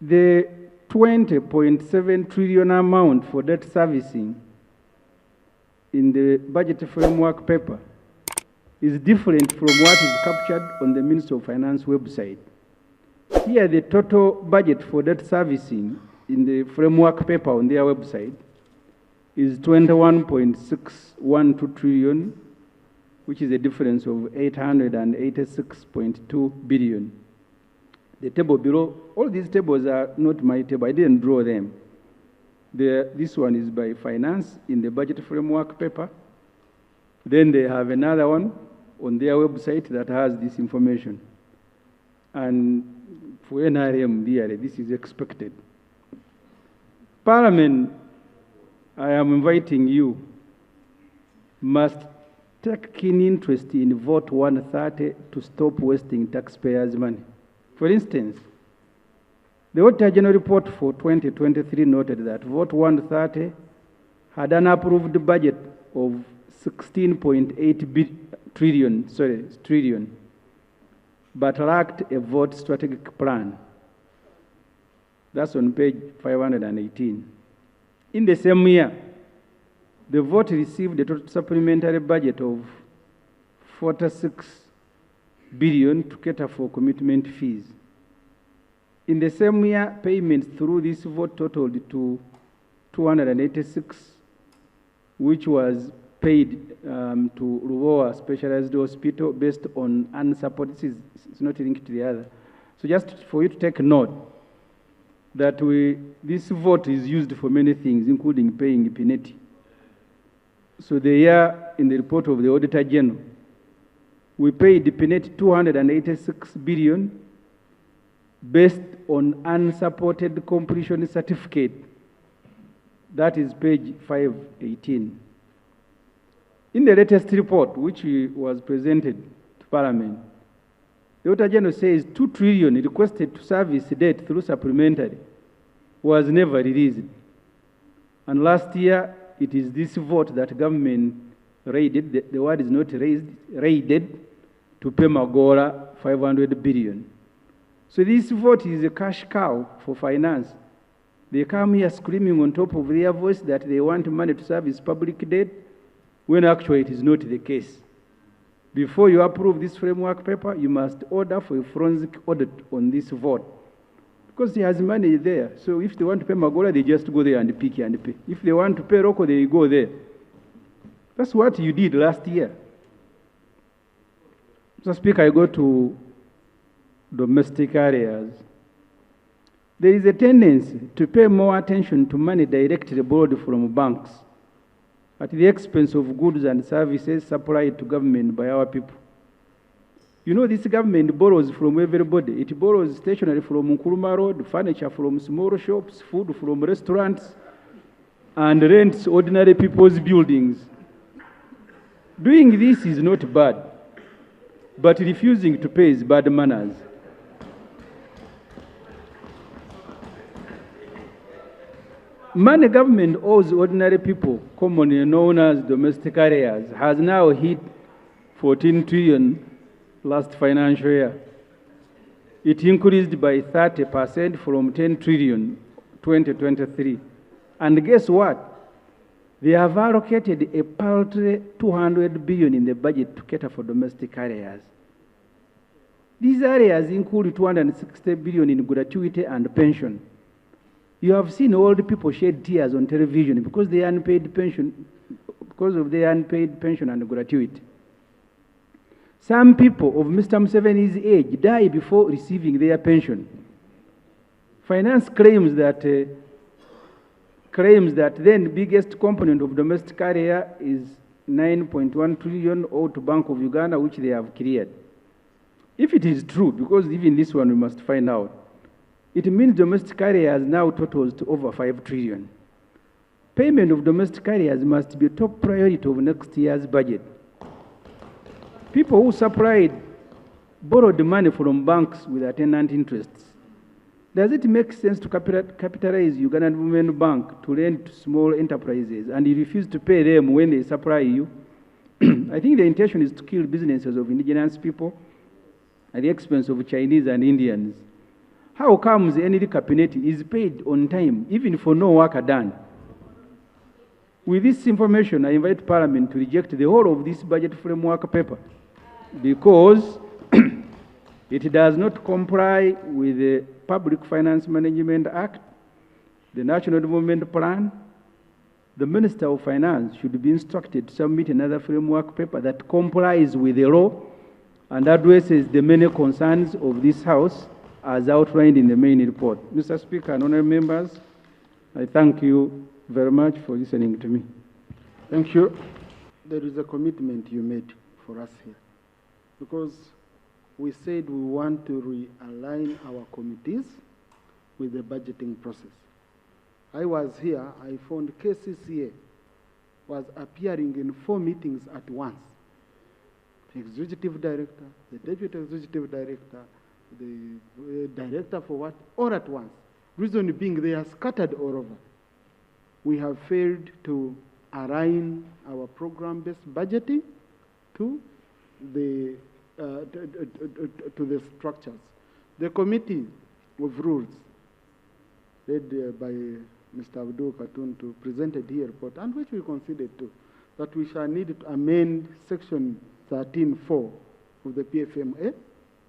The 20.7 trillion amount for debt servicing in the budget framework paper is different from what is captured on the Ministry of Finance website. Here, the total budget for debt servicing in the framework paper on their website is 21.612 trillion, which is a difference of 886.2 billion. The table below, all these tables are not my table, I didn't draw them. This one is by finance in the budget framework paper. Then they have another one on their website that has this information. And for NRM, this is expected. Parliament, I am inviting you, must take keen interest in Vote 130 to stop wasting taxpayers' money. For instance, the Auditor General report for 2023 noted that Vote 130 had an approved budget of 16.8 trillion, but lacked a vote strategic plan. That's on page 518. In the same year, the vote received a total supplementary budget of 46 billion to cater for commitment fees. In the same year, payments through this vote totaled to 286, which was paid to Ruoa Specialized Hospital based on unsupported. It's not linked to the other. So just for you to take note that this vote is used for many things, including paying penalty. So the year in the report of the Auditor General, we paid the penalty 286 billion based on unsupported completion certificate. That is page 518. In the latest report, which was presented to Parliament, the Auditor General says 2 trillion requested to service debt through supplementary was never released. And last year, it is this vote that government raided, the word is not raised, raided to pay Magora 500 billion. So this vote is a cash cow for finance. They come here screaming on top of their voice that they want money to service public debt, when actually it is not the case. Before you approve this framework paper, you must order for a forensic audit on this vote. Because he has money there. So if they want to pay Magora, they just go there and pick and pay. If they want to pay Roko, they go there. That's what you did last year. Mr. Speaker, I go to domestic areas. There is a tendency to pay more attention to money directly borrowed from banks at the expense of goods and services supplied to government by our people. You know, this government borrows from everybody. It borrows stationery from Nkuruma Road, furniture from small shops, food from restaurants, and rents ordinary people's buildings. Doing this is not bad, but refusing to pay is bad manners. Money government owes ordinary people, commonly known as domestic areas, has now hit 14 trillion last financial year. It increased by 30% from 10 trillion 2023. And guess what? They have allocated a paltry 200 billion in the budget to cater for domestic areas. These areas include 260 billion in gratuity and pension. You have seen old people shed tears on television because they unpaid pension, because of their unpaid pension and gratuity. Some people of Mr. Museveni's age die before receiving their pension. Finance claims that then the biggest component of domestic area is 9.1 trillion owed to Bank of Uganda, which they have cleared. If it is true, because even this one we must find out, it means domestic areas now totals to over 5 trillion. Payment of domestic areas must be a top priority of next year's budget. People who borrowed money from banks with attendant interests. Does it make sense to capitalize Ugandan Women Bank to lend to small enterprises and you refuse to pay them when they supply you? I think the intention is to kill businesses of indigenous people at the expense of Chinese and Indians. How comes any cabinet is paid on time, even for no work done? With this information, I invite Parliament to reject the whole of this budget framework paper because it does not comply with the Public Finance Management Act, the National Development Plan. The Minister of Finance should be instructed to submit another framework paper that complies with the law and addresses the many concerns of this House as outlined in the main report. Mr. Speaker and honourable members, I thank you very much for listening to me. Thank you. There is a commitment you made for us here because we said we want to realign our committees with the budgeting process. I was here, I found KCCA was appearing in 4 meetings at once. The executive director, the deputy executive director, the director for what, all at once. Reason being they are scattered all over. We have failed to align our program-based budgeting to the structures. The committee of rules, led by Mr. Abdul Katuntu, presented here a report, and which we considered too, that we shall need to amend section 13.4 of the PFMA,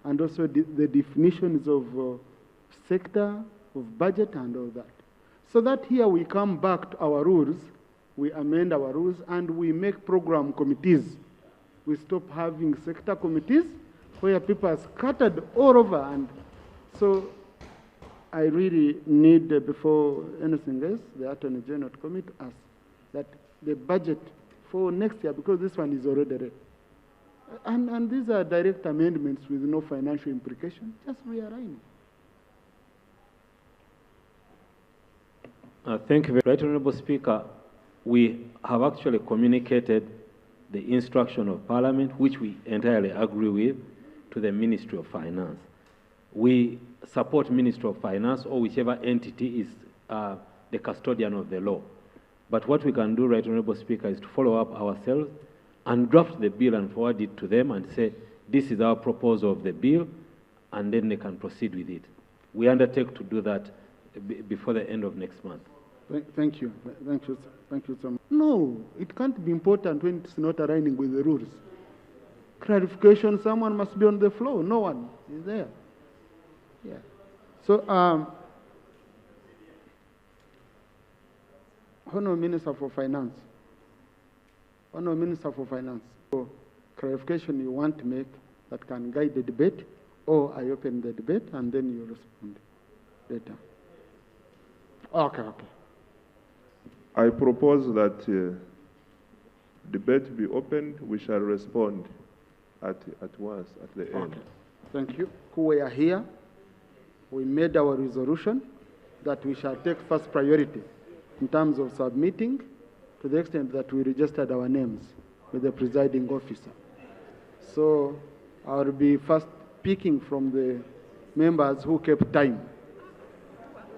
and also the definitions of sector, of budget, and all that. So that here we come back to our rules, we amend our rules, and we make program committees. We stop having sector committees where people are scattered all over. And so I really need, before anything else, the Attorney General to commit to us that the budget for next year, because this one is already ready, and these are direct amendments with no financial implication, just realign it. Thank you. Right Honourable Speaker, we have actually communicated the instruction of Parliament, which we entirely agree with, to the Ministry of Finance. We support Ministry of Finance or whichever entity is the custodian of the law. But what we can do, Right Honourable Speaker, is to follow up ourselves and draft the bill and forward it to them and say, this is our proposal of the bill, and then they can proceed with it. We undertake to do that before the end of next month. Thank you. Thank you. Thank you so much. No, it can't be important when it's not aligning with the rules. Clarification, someone must be on the floor. No one is there. Yeah. So, Honourable Minister for Finance. Honourable Minister for Finance. So, clarification you want to make that can guide the debate, or I open the debate and then you respond later. Okay. I propose that debate be opened. We shall respond at once, at the end. Okay. Thank you. Who were here, we made our resolution that we shall take first priority in terms of submitting to the extent that we registered our names with the presiding officer. So I will be first picking from the members who kept time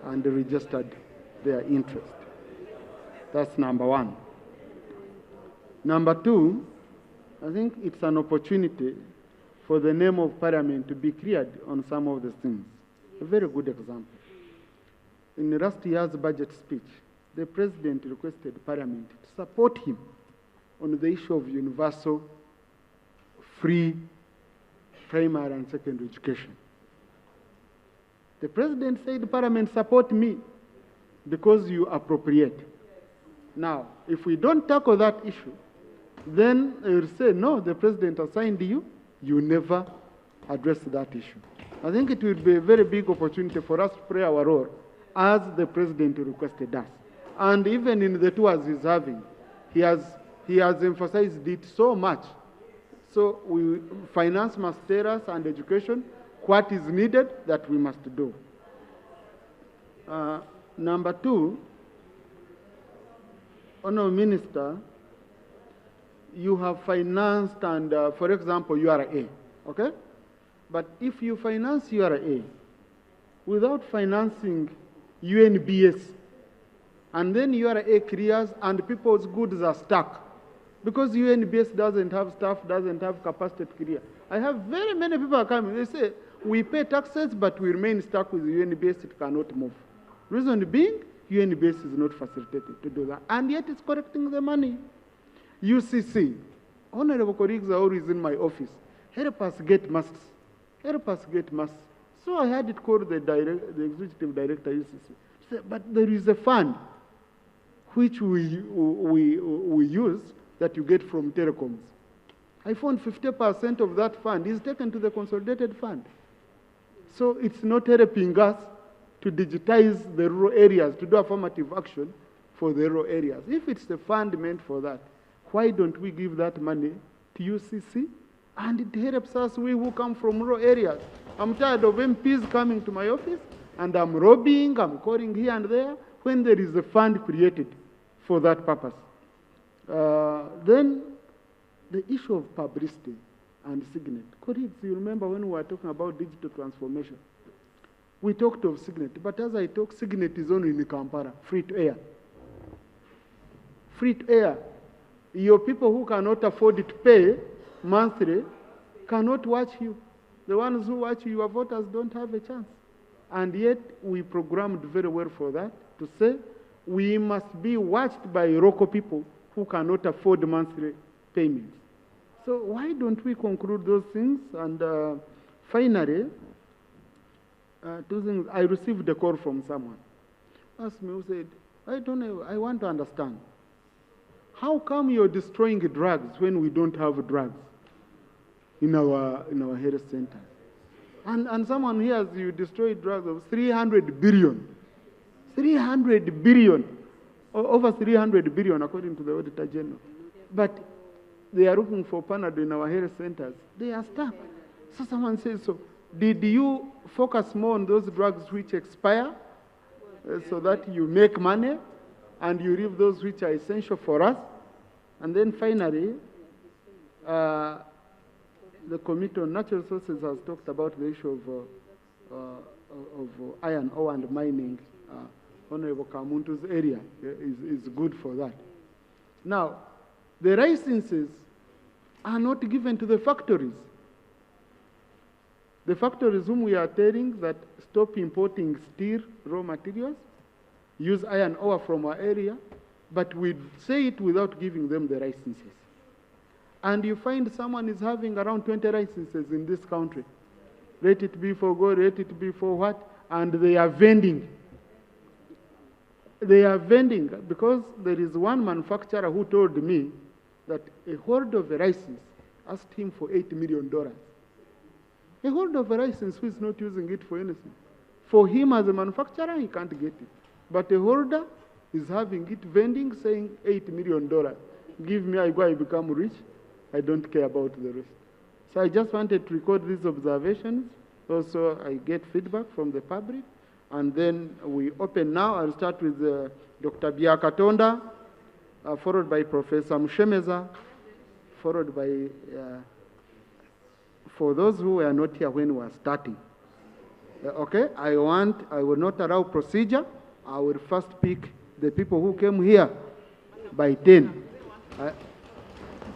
and registered their interest. That's number one. Number two, I think it's an opportunity for the name of Parliament to be cleared on some of the things. A very good example. In last year's budget speech, the President requested Parliament to support him on the issue of universal free primary and secondary education. The President said, Parliament, support me because you appropriate. Now, if we don't tackle that issue, then they will say, no, the President assigned you, you never address that issue. I think it will be a very big opportunity for us to play our role as the President requested us. And even in the tours he's having, he has emphasized it so much. So finance must tell us, and education, what is needed that we must do. Number two, Honourable Minister, you have financed and, for example, URA, okay? But if you finance URA without financing UNBS, and then URA clears and people's goods are stuck, because UNBS doesn't have staff, doesn't have capacity to clear. I have very many people are coming, they say, we pay taxes, but we remain stuck with UNBS, it cannot move. Reason being, UNBS is not facilitated to do that, and yet it's collecting the money. UCC, honorable colleagues are always in my office. Help us get masks. Help us get masks. So I had it called the executive director UCC. Say, but there is a fund which we use that you get from telecoms. I found 50% of that fund is taken to the consolidated fund. So it's not helping us to digitize the rural areas, to do affirmative action for the rural areas. If it's the fund meant for that, why don't we give that money to UCC? And it helps us, we who come from rural areas. I'm tired of MPs coming to my office, and I'm lobbying, I'm calling here and there, when there is a fund created for that purpose. Then the issue of publicity and Signet. Colleagues, you remember when we were talking about digital transformation, we talked of Signet, but as I talk, Signet is only in Kampala, free to air. Free to air. Your people who cannot afford to pay monthly cannot watch you. The ones who watch you, your voters don't have a chance. And yet we programmed very well for that, to say we must be watched by local people who cannot afford monthly payments. So why don't we conclude those things? And finally, two things. I received a call from someone. Asked me, who said, I don't know, I want to understand. How come you're destroying drugs when we don't have drugs in our health centers? And someone hears you destroy drugs of 300 billion. 300 billion. Over 300 billion according to the Auditor General. But they are looking for Panadol in our health centers. They are stuck. So someone says, so did you focus more on those drugs which expire so that you make money and you leave those which are essential for us? And then finally, the Committee on Natural Resources has talked about the issue of iron ore and mining. Honorable Kamuntu's area is good for that. Now, the licenses are not given to the factories. The factories whom we are telling that stop importing steel raw materials, use iron ore from our area, but we say it without giving them the licenses. And you find someone is having around 20 licenses in this country. Let it be for gold, let it be for what? And they are vending. They are vending because there is one manufacturer who told me that a holder of a license asked him for $8 million. A holder of a license who is not using it for anything. For him as a manufacturer, he can't get it. But a holder is having it vending, saying $8 million. Give me, I go, I become rich. I don't care about the rest. So I just wanted to record these observations. Also, I get feedback from the public. And then we open now. I'll start with Dr. Byakatonda, followed by Professor Mushemeza, followed by, for those who were not here when we were starting. Okay, I will not allow procedure. I will first pick the people who came here by 10.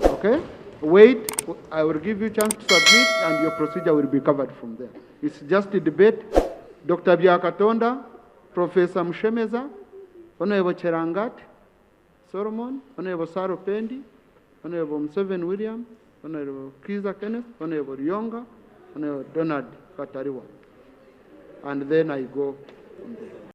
Okay, wait, I will give you a chance to submit and your procedure will be covered from there. It's just a debate. Dr. Byakatonda, Professor Mushemeza, Honorable Cherangat, Solomon, Honorable Saro Pendi, Honorable Mseven William, Honorable Kiza Kenneth, Honorable Yonga, Honorable Donald Katariwa. And then I go on there.